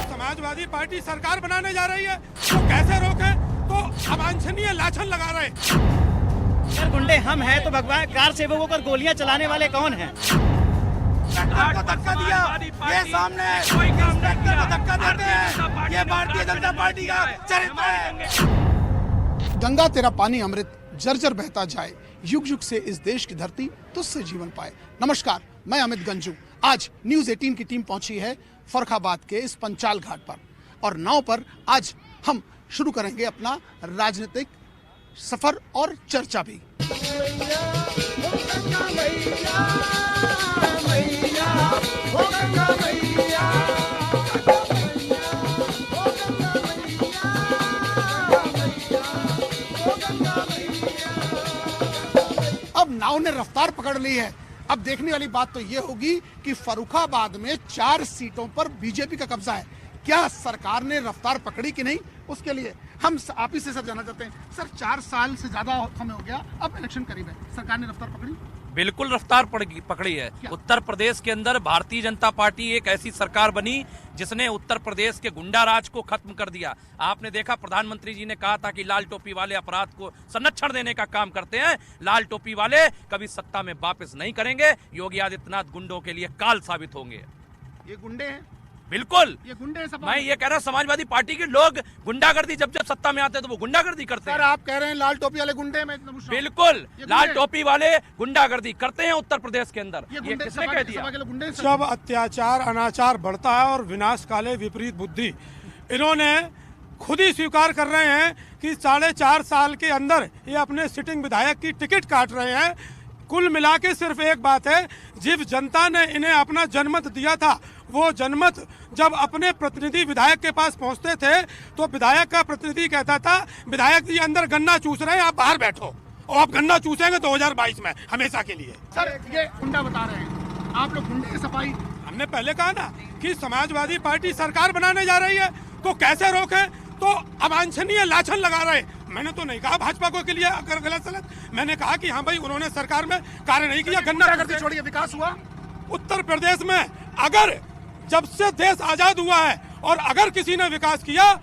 Samajwadi party सरकार बनाने जा रही है तो कैसे रोके? तो अवांछनीय लाछन लगा रहे। सर गुंडे हम हैं तो भगवान कार सेवकों पर गोलियां चलाने वाले कौन हैं? धक्का दिया, ये सामने कोई काम नहीं किया, धक्का देते हैं, ये भारतीय जनता पार्टी का चरित्र है। गंगा तेरा पानी अमृत जर्जर बहता जाए, युग युग से इस देश की धरती तुझसे जीवन पाए। नमस्कार, मैं अमित गंजू। आज न्यूज 18 की टीम पहुंची है फर्रुखाबाद के इस पंचाल घाट पर और नाव पर आज हम शुरू करेंगे अपना राजनीतिक सफर और चर्चा भी। अब नाव ने रफ्तार पकड़ ली है। अब देखने वाली बात तो ये होगी कि फर्रुखाबाद में 4 सीटों पर बीजेपी का कब्जा है। क्या सरकार ने रफ्तार पकड़ी कि नहीं, उसके लिए हम आप ही से सब जानना चाहते हैं। सर 4 साल से ज्यादा समय हो गया, अब इलेक्शन करीब है, सरकार ने रफ्तार पकड़ी? बिल्कुल रफ्तार पकड़ी है। उत्तर प्रदेश के अंदर भारतीय जनता पार्टी एक ऐसी सरकार बनी जिसने उत्तर प्रदेश के गुंडा राज को खत्म कर दिया। आपने देखा प्रधानमंत्री जी ने कहा था कि लाल टोपी वाले अपराध को संरक्षण देने का काम करते हैं। लाल टोपी वाले कभी सत्ता में वापस नहीं करेंगे। योगी आदित्यनाथ गुंडों के लिए काल साबित होंगे। ये गुंडे हैं, बिल्कुल ये गुंडे सब। मैं ये कह रहा हूँ समाजवादी पार्टी के लोग गुंडागर्दी जब जब सत्ता में आते हैं तो वो गुंडागर्दी करते हैं। सर आप कह रहे हैं लाल टोपी वाले गुंडे? मैं बिल्कुल लाल टोपी वाले गुंडागर्दी करते हैं उत्तर प्रदेश के अंदर। ये किसने कह दिया? जब अत्याचार अनाचार बढ़ता है और विनाश काले विपरीत बुद्धि, इन्होंने खुद ही स्वीकार कर रहे हैं कि 4.5 साल के अंदर ये अपने सिटिंग विधायक की टिकट काट रहे हैं। कुल मिला के सिर्फ एक बात है, जिस जनता ने इन्हें अपना जनमत दिया था, वो जनमत जब अपने प्रतिनिधि विधायक के पास पहुंचते थे तो विधायक का प्रतिनिधि कहता था विधायक जी अंदर गन्ना चूस रहे हैं, आप बाहर बैठो, और आप गन्ना चूसेंगे 2022 में हमेशा के लिए। सर ये गुंडा बता रहे हैं, आप लोग गुंडे की सफाई। हमने पहले कहा ना कि समाजवादी पार्टी सरकार बनाने जा रही है तो कैसे रोके? तो अवांछनीय लाछन लगा रहे। मैंने तो नहीं कहा भाजपा को के लिए अगर गलत सलत, मैंने कहा कि हाँ भाई उन्होंने सरकार में कार्य नहीं किया। गन्ना करके छोड़िए, विकास हुआ उत्तर प्रदेश में। अगर जब से देश आजाद हुआ है और अगर किसी ने विकास किया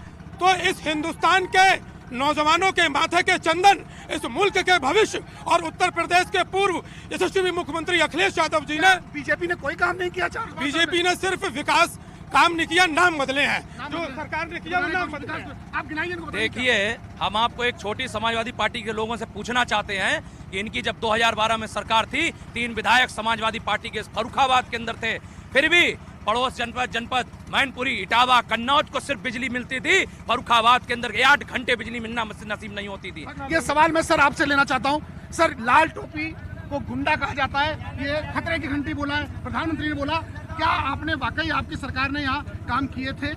तो इस हिंदुस्तान के नौजवानों के माथे के चंदन, इस मुल्क के भविष्य और उत्तर प्रदेश के पूर्व यशस्वी मुख्यमंत्री अखिलेश यादव जी ने। बीजेपी ने कोई काम नहीं किया। बीजेपी ने सिर्फ विकास काम नहीं किया, नाम बदले हैं। जो सरकार ने किया वो नाम बदले हैं। आप गिनाइए। देखिए, हम आपको एक छोटी समाजवादी पार्टी के लोगों से पूछना चाहते हैं कि इनकी जब 2012 में सरकार थी, 3 विधायक समाजवादी पार्टी के फर्रुखाबाद के अंदर थे, फिर भी पड़ोस जनपद मैनपुरी, इटावा, कन्नौज को सिर्फ बिजली मिलती थी। फर्रुखाबाद के अंदर 8 घंटे बिजली मिलना नसीब नहीं होती थी। ये सवाल मैं सर आपसे लेना चाहता हूँ। सर लाल टोपी को गुंडा कहा जाता है, ये खतरे की घंटी बोला है, प्रधानमंत्री ने बोला। क्या आपने वाकई आपकी सरकार ने यहाँ काम किए थे?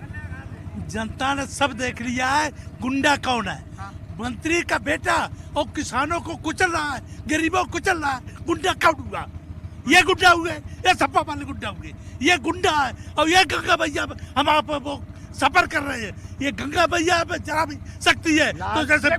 जनता ने सब देख लिया है गुंडा कौन है। मंत्री का बेटा और किसानों को कुचल रहा है, गरीबों को कुचल रहा है। गुंडा कौन हुआ? ये गुंडा हुए, ये सपा वाले गुंडा हुए। ये गुंडा है और ये गंगा भैया हम आप वो सफर कर रहे हैं। ये गंगा भैया पे जरा भी शक्ति है तो जैसे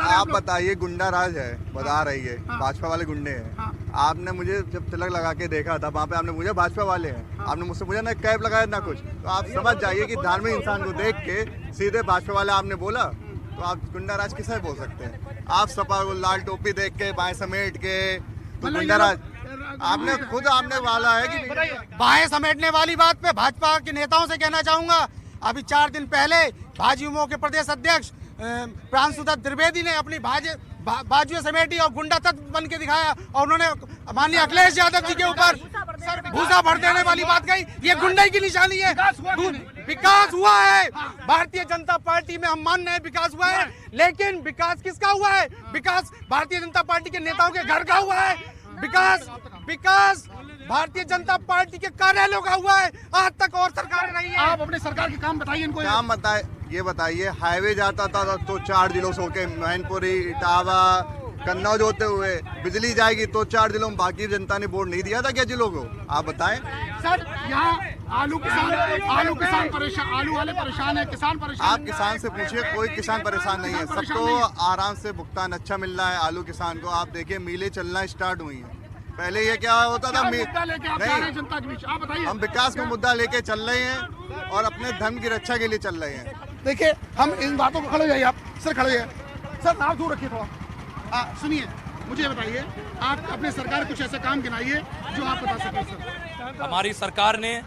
आप बताइए, गुंडा राज है, बता रही है। भाजपा वाले गुंडे हैं। आपने मुझे जब तिलक लगा के देखा था वहाँ पे, आपने मुझे भाजपा वाले हैं, आपने मुझसे मुझे ना कैब लगाया ना कुछ, तो आप समझ जाइए कि धार्मिक इंसान को देख के सीधे भाजपा वाले आपने बोला, तो आप गुंडा राज किसे बोल सकते हैं? आप सपा को लाल टोपी देख के बाएं समेट के तो गुंडा राज आपने खुद आपने वाला है कि बाएं समेटने वाली बात पे भाजपा के नेताओं से कहना चाहूंगा, अभी 4 दिन पहले भाजयुमो के प्रदेश अध्यक्ष प्रांशुदत्त त्रिवेदी ने अपनी बाजुएं समेटी और गुंडा तत्व बन के दिखाया और उन्होंने माननीय अखिलेश यादव जी के ऊपर भूसा भर देने वाली बात कही। ये गुंडाई की निशानी है। विकास हुआ है, भारतीय जनता पार्टी में हम मान रहे हैं विकास हुआ है, लेकिन विकास किसका हुआ है? विकास भारतीय जनता पार्टी के नेताओं के घर का हुआ है। विकास भारतीय जनता पार्टी के कार्यालयों का हुआ है, आज तक और सरकार नहीं है। आप अपने सरकार के काम बताइए इनको। काम बताए, ये बताइए, हाईवे जाता था तो 4 जिलों से होके मैनपुरी, इटावा, कन्नौज होते हुए बिजली जाएगी तो 4 जिलों में, बाकी जनता ने वोट नहीं दिया था क्या जिलों को? आप बताएं। सर यहाँ आलू किसान परेशान, आलू वाले परेशान है, किसान परेशान। आप किसान से पूछिए, कोई किसान परेशान नहीं है, सबको आराम से भुगतान अच्छा मिल रहा है आलू किसान को। आप देखिए मिलें चलना स्टार्ट हुई है। पहले ये क्या होता था, नहीं, जनता के बीच आप बताइए। हम विकास का मुद्दा लेके चल रहे हैं और अपने धर्म की रक्षा के लिए चल रहे हैं। देखिए हम इन बातों को, खड़े हो जाइए आप सर, खड़े हो जाइए सर, नाम दूर रखिए थोड़ा। सुनिए, मुझे बताइए, आप अपने सरकार कुछ ऐसे काम गिनाइए जो आप बता सकें सर। हमारी सरकार ने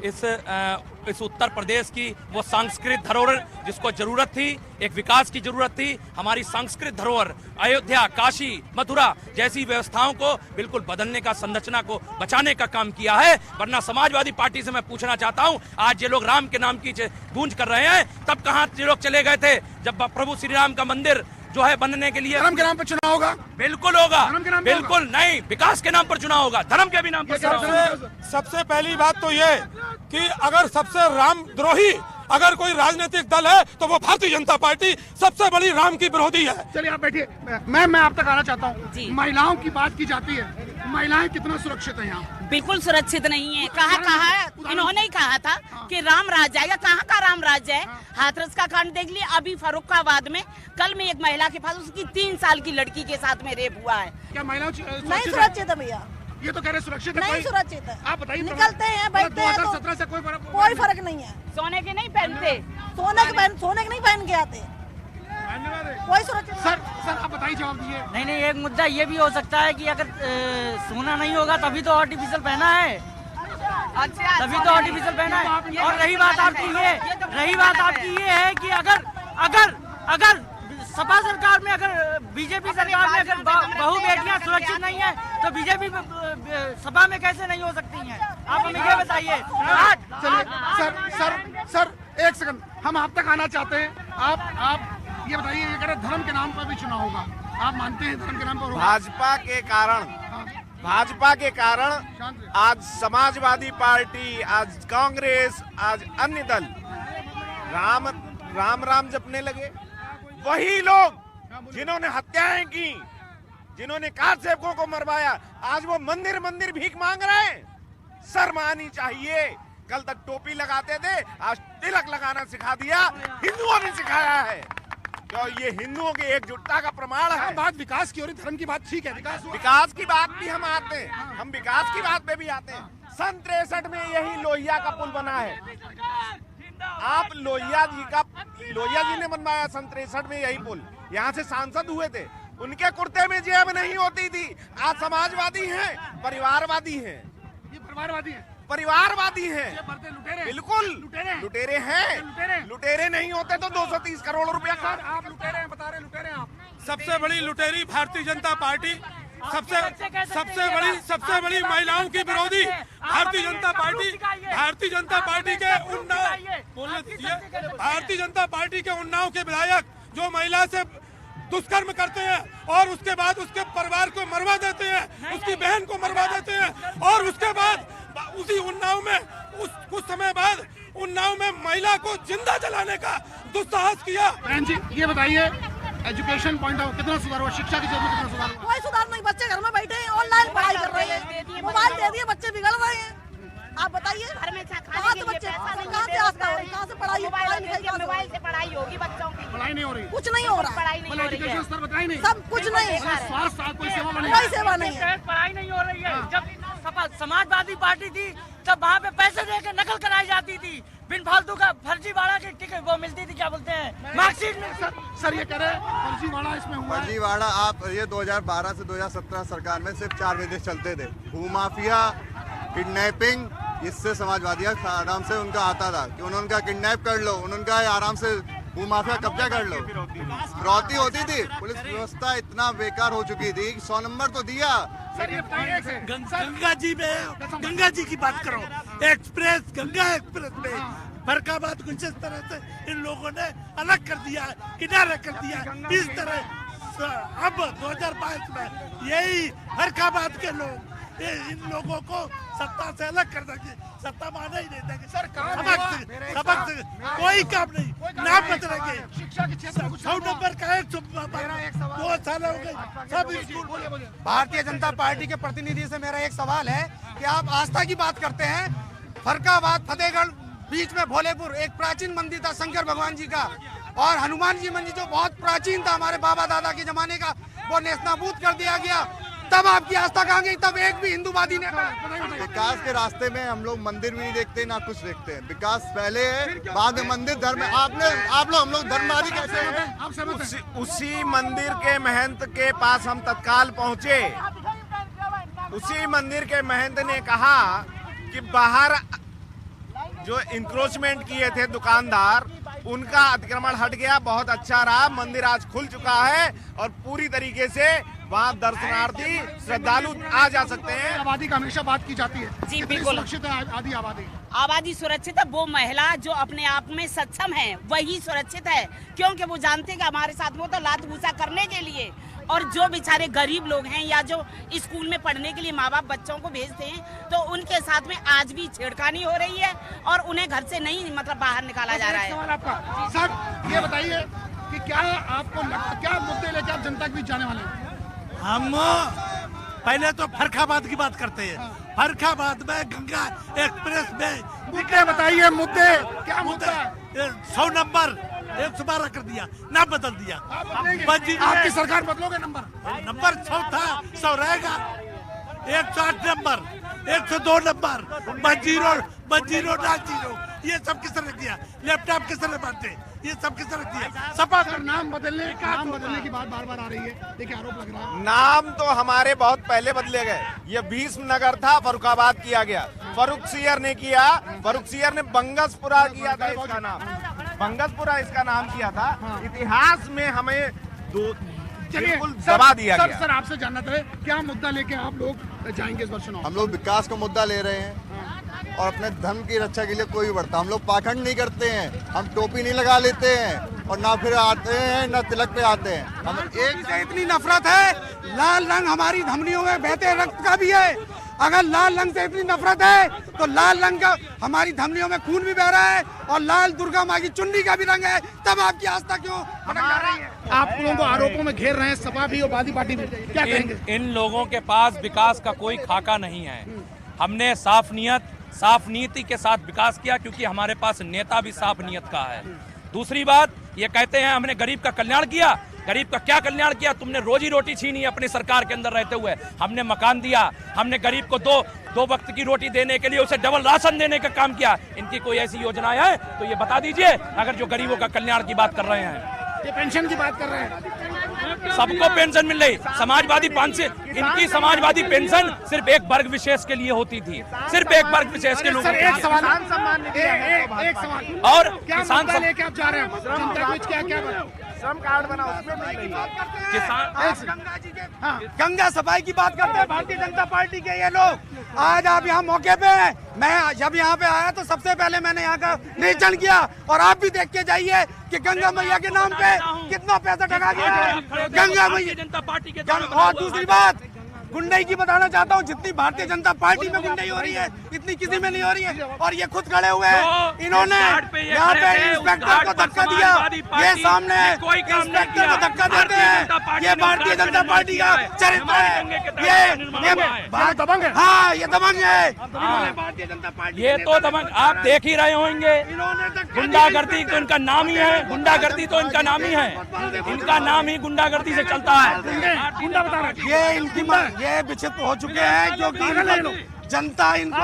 इस उत्तर प्रदेश की वो सांस्कृतिक धरोहर जिसको जरूरत थी, एक विकास की जरूरत थी, हमारी सांस्कृतिक धरोहर अयोध्या, काशी, मथुरा जैसी व्यवस्थाओं को बिल्कुल बदलने का, संरचना को बचाने का काम किया है। वरना समाजवादी पार्टी से मैं पूछना चाहता हूं, आज ये लोग राम के नाम की गूंज कर रहे हैं, तब कहां ये लोग चले गए थे जब प्रभु श्री राम का मंदिर जो है बनने के लिए? धर्म के नाम पर चुनाव होगा? बिल्कुल होगा, बिल्कुल नहीं, विकास के नाम पर चुनाव होगा, धर्म के भी नाम पर चुनाव होगा। सबसे पहली बात तो ये कि अगर सबसे रामद्रोही अगर कोई राजनीतिक दल है तो वो भारतीय जनता पार्टी सबसे बड़ी राम की विरोधी है। चलिए आप बैठिए, मैं आप तक आना चाहता हूँ। महिलाओं की बात की जाती है, महिलाएं कितना सुरक्षित है यहाँ? बिल्कुल सुरक्षित नहीं है। कहा इन्होंने ही कहा था कि राम राज जाएगा, कहाँ का राम राज है? हाथरस का कांड देख लिए, अभी फर्रुखाबाद में कल में एक महिला के पास उसकी 3 साल की लड़की के साथ में रेप हुआ है। क्या महिलाओं नहीं सुरक्षित है भैया? ये तो कह रहे सुरक्षित है, नहीं सुरक्षित है। आप बताइए। निकलते हैं, बैठते हैं, 2017 से कोई फर्क नहीं है। सोने के नहीं पहनते, सोने के नहीं पहन के आते, कोई सुरक्षित। सर आप बताइए, जवाब दीजिए। नहीं, एक मुद्दा ये भी हो सकता है कि अगर सोना नहीं होगा तभी तो आर्टिफिशियल पहना है, तभी तो आर्टिफिशियल पहना है। और रही बात आपकी ये है कि अगर सपा सरकार में, अगर बीजेपी सरकार में अगर बहु बेटियां सुरक्षित नहीं है तो बीजेपी सपा में कैसे नहीं हो सकती हैं? आप हमें ये बताइए। चलिए सर एक सेकंड, हम आप तक आना चाहते हैं। आप ये बताइए, अगर धर्म के नाम पर भी चुनाव होगा, आप मानते हैं धर्म के नाम पर होगा? भाजपा के कारण आज समाजवादी पार्टी, आज कांग्रेस, आज अन्य दल राम जपने लगे। वही लोग जिन्होंने हत्याएं की, जिन्होंने कार सेवकों को मरवाया, आज वो मंदिर भीख मांग रहे हैं। शर्म आनी चाहिए। कल तक टोपी लगाते थे, आज तिलक लगाना सिखा दिया, हिंदुओं ने सिखाया है। तो ये हिंदुओं की एकजुटता का प्रमाण है। बात विकास की और धर्म की बात ठीक है, विकास की बात भी हम आते हैं, हम विकास की बात पे भी आते हैं। 63 में यही लोहिया का पुल बना है। आप लोहिया जी ने बनवाया 63 में यही पुल। यहाँ से सांसद हुए थे, उनके कुर्ते में जेब नहीं होती थी। आज समाजवादी हैं, परिवारवादी हैं। ये परिवारवादी है, परिवारवादी हैं, लुटेरे, बिल्कुल लुटेरे हैं। लुटेरे नहीं होते तो 230 करोड़ रुपया आप लुटेरे हैं, बता रहे लुटेरे हैं आप। सबसे बड़ी लुटेरी भारतीय जनता पार्टी, सबसे बड़ी महिलाओं की विरोधी भारतीय जनता पार्टी के उन्नाव के विधायक जो महिला से दुष्कर्म करते हैं और उसके बाद उसके परिवार को मरवा देते हैं, उसकी बहन को मरवा देते हैं, और उसके बाद उसी उन्नाव में कुछ समय बाद उन्नाव में महिला को जिंदा जलाने का दुस्साहस किया। बहन जी ये बताइए, एजुकेशन पॉइंट ऑफ कितना सुधार हुआ? शिक्षा की जरूरत कितना सुधार हुआ? कोई सुधार नहीं, बच्चे घर में बैठे हैं, ऑनलाइन पढ़ाई कर रहे हैं, मोबाइल दे दिए, बच्चे बिगड़ रहे हैं। आप बताइए, कहाँ से बच्चे, कहाँ से आस्था हो रही, कहाँ से पढ़ाई लिखाई, मोबाइल से पढ़ाई होगी बच्चों की? पढ़ाई नहीं हो रही, कुछ नहीं हो रहा, एजुकेशन स्तर बताइए नहीं, सब कुछ नहीं, स्वास्थ्य कोई सेवा कोई सेवा नहीं है। पढ़ाई नहीं हो रही है। जब समाजवादी पार्टी थी तब वहाँ पे पैसे देकर नकल कराई जाती थी, बिन फालतू का फर्जीवाड़ा की टिकट वो मिलती थी, क्या बोलते हैं, मार्कशीट में। सर ये कह रहे हैं फर्जीवाड़ा इसमें हुआ है। फर्जीवाड़ा आप ये 2012 से 2017 सरकार में सिर्फ 4 विदेश चलते थे। भूमाफिया, किडनैपिंग, इससे समाजवादी आराम से उनका आता था कि उनका किडनैप कर लो, उनका आराम से भूमाफिया कब्जा कर लो। फिरौती होती थी, पुलिस व्यवस्था इतना बेकार हो चुकी थी कि 100 नंबर तो दिया। गंगा जी की बात करो, गंगा एक्सप्रेस में फर्रुखाबाद कुछ इस तरह से इन लोगों ने अलग कर दिया, किनारे कर दिया। इस तरह अब 2022 में यही फर्रुखाबाद के लोग इन लोगों को सत्ता से अलग कर देंगे, सत्ता माने ही नहीं देंगे। सर सबक कोई काम नहीं, ना बदलेंगे। शिक्षा के क्षेत्र में कुछ 100 नंबर का है, 2 साल हो गए सब स्कूल। भारतीय जनता पार्टी के प्रतिनिधि से मेरा एक सवाल है कि आप आस्था की बात करते हैं, फरकाबाद फतेहगढ़ बीच में भोलेपुर एक प्राचीन मंदिर था शंकर भगवान जी का, और हनुमान जी मंदिर जो बहुत प्राचीन था हमारे बाबा दादा के जमाने का, वो नेस्तनाबूद कर दिया गया। तब आपकी आस्था कहाँ गई? तब एक भी हिंदूवादी नेता। विकास के रास्ते में हम लोग मंदिर भी नहीं देखते ना कुछ देखते हैं। विकास पहले है, बाद में मंदिर धर्म है। हम लोग धर्मवादी कैसे हैं? उसी मंदिर के महंत के पास हम तत्काल पहुंचे। उसी मंदिर के महंत ने कहा कि बाहर जो इंक्रोचमेंट किए थे दुकानदार, उनका अतिक्रमण हट गया, बहुत अच्छा रहा। मंदिर आज खुल चुका है और पूरी तरीके से वहाँ दर्शनार्थी श्रद्धालु आ जा सकते हैं। आबादी का हमेशा बात की जाती है। जी, कितनी बिल्कुल। सुरक्षित है आदि आबादी? आबादी सुरक्षित है। वो महिला जो अपने आप में सक्षम है वही सुरक्षित है, क्योंकि वो जानते हैं कि हमारे साथ वो तो लात भूसा करने के लिए, और जो बेचारे गरीब लोग हैं या जो स्कूल में पढ़ने के लिए माँ बाप बच्चों को भेजते हैं, तो उनके साथ में आज भी छेड़खानी हो रही है और उन्हें घर से नहीं मतलब बाहर निकाला जा रहा है। सवाल आपका सर, ये बताइए कि क्या आपको लगता, क्या मुद्दे लेके आप जनता के बीच जाने वाले हैं? हम पहले तो फरखाबाद की बात करते हैं। फरखाबाद में गंगा एक्सप्रेस में मुद्दे बताइए, मुद्दे क्या मुद्दा? 100 नंबर 112 कर दिया, ना बदल दिया। आपकी सरकार बदलोगे नंबर 100 था, 100 रहेगा। 108 नंबर, 102 नंबर, 10 90, ये सब किसने रख दिया? लैपटॉप किसने बांटे? ये सब किसने रख दिया? सपा सर, नाम बदलने की बात बार बार आ रही है, देखिए आरोप लग रहा है। नाम तो हमारे बहुत पहले बदले गए। ये भीष्मनगर था, फर्रुखाबाद किया गया। फर्रुख सियर ने किया, फर्रुख सियर ने बंगसपुरा किया था इसका नाम, बंगसपुरा इसका नाम किया था। इतिहास में हमें बिल्कुल दबा दिया गया। सर आपसे जानना था, क्या मुद्दा लेके आप लोग जाएंगे इस बार चुनाव? हम लोग विकास का मुद्दा ले रहे हैं और अपने धर्म की रक्षा के लिए कोई भी बढ़ता। हम लोग पाखंड नहीं करते हैं, हम टोपी नहीं लगा लेते हैं और ना फिर आते हैं ना तिलक पे आते हैं। हम एक से इतनी नफरत है, लाल रंग हमारी धमनियों में बहते रक्त का भी है। अगर लाल रंग से इतनी नफरत है तो लाल रंग का हमारी धमनियों में खून भी बह रहा है और लाल दुर्गा माँ की चुन्नी का भी रंग है। तब आपकी आस्था क्यों भटक जा रही है? आप लोगों को आरोपों में घेर रहे हैं, सपा भी और बादी पार्टी भी, क्या कहेंगे? इन लोगों के पास विकास का कोई खाका नहीं है। हमने साफ नियत, साफ नीति के साथ विकास किया, क्योंकि हमारे पास नेता भी साफ नियत का है। दूसरी बात, ये कहते हैं हमने गरीब का कल्याण किया। गरीब का क्या कल्याण किया? तुमने रोजी रोटी छीनी अपनी सरकार के अंदर रहते हुए। हमने मकान दिया, हमने गरीब को दो वक्त की रोटी देने के लिए उसे डबल राशन देने का काम किया। इनकी कोई ऐसी योजनाएं है तो ये बता दीजिए, अगर जो गरीबों का कल्याण की बात कर रहे हैं। ये पेंशन की बात कर रहे हैं, सबको पेंशन मिल रही। समाजवादी इनकी समाजवादी पेंशन सिर्फ एक वर्ग विशेष के लिए होती थी, सिर्फ एक वर्ग विशेष के लोगों के लिए। एक सवाल और क्या किसान मुद्दा लेके आप जा रहे हैं जनता के बीच? क्या श्रम कार्ड बनाओ, गंगा सफाई की बात करते हैं भारतीय जनता पार्टी के ये लोग। आज आप यहाँ मौके पे हैं, मैं जब यहाँ पे आया तो सबसे पहले मैंने यहाँ का निरीक्षण किया, और आप भी देख के जाइए कि गंगा मैया के नाम पे कितना पैसा ठगा गया है। गंगा मैया जनता पार्टी के और दूसरी बात, गुंडई की बताना चाहता हूँ, जितनी भारतीय जनता पार्टी में गुंडई हो रही है इतनी किसी में नहीं हो रही है। और ये खुद खड़े हुए हैं, इन्होंने यहाँ पे इंस्पेक्टर को धक्का दिया, ये सामने इंस्पेक्टर को धक्का देते हैं। ये भारतीय जनता पार्टी का चरित्र है। ये दबंग है? हाँ, ये दबंग है भारतीय जनता पार्टी। ये तो दबंग आप देख ही रहे होंगे। गुंडागर्दी तो इनका नाम ही है, गुंडागर्दी तो इनका नाम ही है, इनका नाम ही गुंडागर्दी से चलता है। ये इनकी ये विचित्र हो चुके हैं, क्योंकि जनता इनको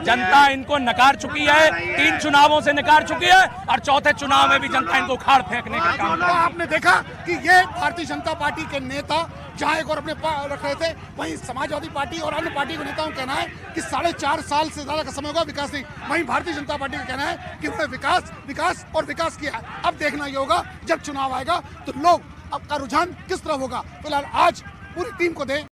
जनता इनको नकार चुकी है। 3 चुनावों से नकार चुकी है और चौथे चुनाव में भी जनता इनको उखाड़ फेंकने का काम कर रही है। आपने देखा कि ये भारतीय जनता पार्टी के नेता जहाँ एक और अपने रख रहे थे, वहीं समाजवादी पार्टी और अन्य पार्टी के नेताओं का कहना है कि 4.5 साल से ज्यादा का समय होगा, विकास नहीं। वहीं भारतीय जनता पार्टी का कहना है कि उन्होंने विकास किया है। अब देखना ये होगा जब चुनाव आएगा तो लोग आपका रुझान किस तरह होगा। फिलहाल आज पूरी टीम को दें